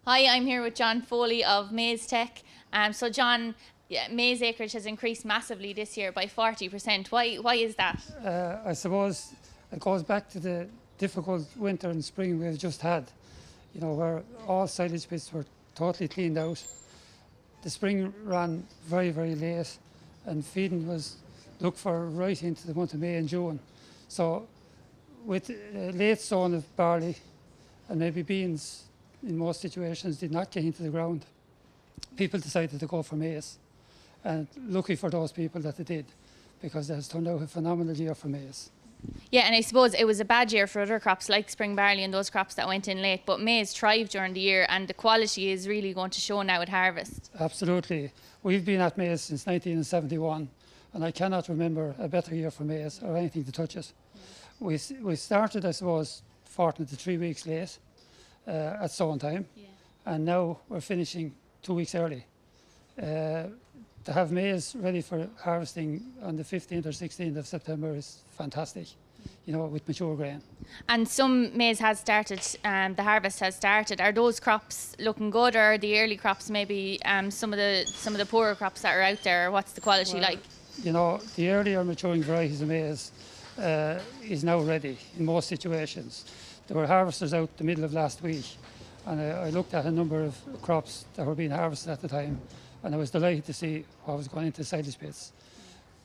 Hi, I'm here with John Foley of Maizetech. So John, yeah, maize acreage has increased massively this year by 40%. Why is that? I suppose it goes back to the difficult winter and spring we've just had, where all silage pits were totally cleaned out. The spring ran very, very late, and feeding was looked for right into the month of May and June. So with late sowing of barley and maybe beans in most situations did not get into the ground, people decided to go for maize. And lucky for those people that they did, because it has turned out a phenomenal year for maize. Yeah, and I suppose it was a bad year for other crops like spring barley and those crops that went in late, but maize thrived during the year and the quality is really going to show now at harvest. Absolutely. We've been at maize since 1971, and I cannot remember a better year for maize or anything to touch it. We started, I suppose, fortnight to 3 weeks late at sowing time, and now we're finishing 2 weeks early. To have maize ready for harvesting on the 15th or 16th of September is fantastic, with mature grain. And some maize has started, the harvest has started. Are those crops looking good, or are the early crops maybe some of the poorer crops that are out there? What's the quality like? The earlier maturing varieties of maize is now ready in most situations. There were harvesters out the middle of last week, and I looked at a number of crops that were being harvested at the time, and I was delighted to see what was going into silage pits.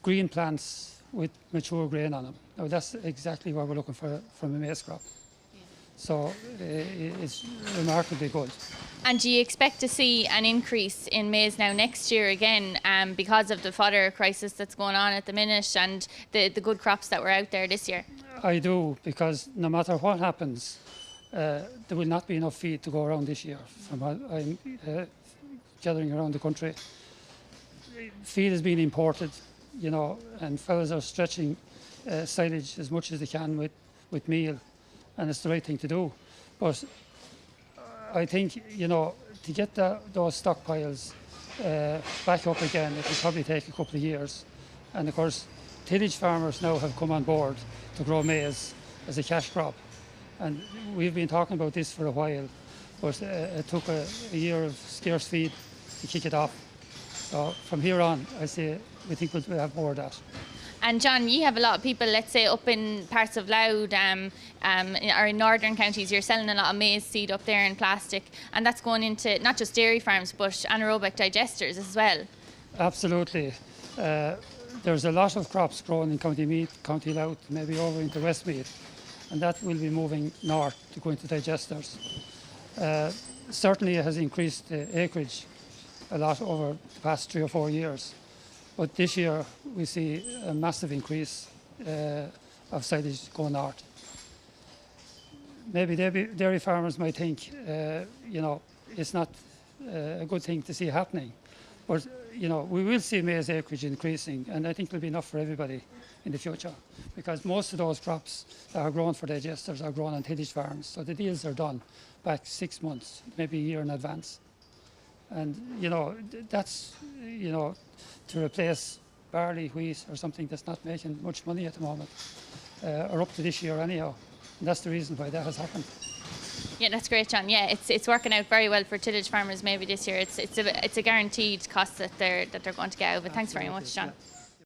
Green plants with mature grain on them. Now that's exactly what we're looking for from a maize crop. So it's remarkably good. And do you expect to see an increase in maize now next year again because of the fodder crisis that's going on at the minute and the good crops that were out there this year? I do, because no matter what happens, there will not be enough feed to go around this year. From what I'm gathering around the country, feed is being imported, and fellas are stretching silage as much as they can with meal, and it's the right thing to do. But I think, to get those stockpiles back up again, it will probably take a couple of years. And of course, tillage farmers now have come on board to grow maize as a cash crop. And we've been talking about this for a while, but it took a year of scarce feed to kick it off. So from here on, I say we think we'll have more of that. And John, you have a lot of people, let's say, up in parts of Louth or in northern counties. You're selling a lot of maize seed up there in plastic, and that's going into not just dairy farms, but anaerobic digesters as well. Absolutely. There's a lot of crops grown in County Meath, County Louth, maybe over into Westmeath, and that will be moving north to go into digesters. Certainly it has increased the acreage a lot over the past 3 or 4 years. But this year we see a massive increase of silage going north. Maybe dairy farmers might think, it's not a good thing to see happening. But, we will see maize acreage increasing, and I think there'll be enough for everybody in the future, because most of those crops that are grown for digesters are grown on tillage farms. So the deals are done back 6 months, maybe a year in advance. And, that's, to replace barley, wheat, or something that's not making much money at the moment, or up to this year anyhow. And that's the reason why that has happened. Yeah, that's great, John. Yeah, it's working out very well for tillage farmers maybe this year. It's a guaranteed cost that they're going to get out of it. Thanks very much, John. Yeah.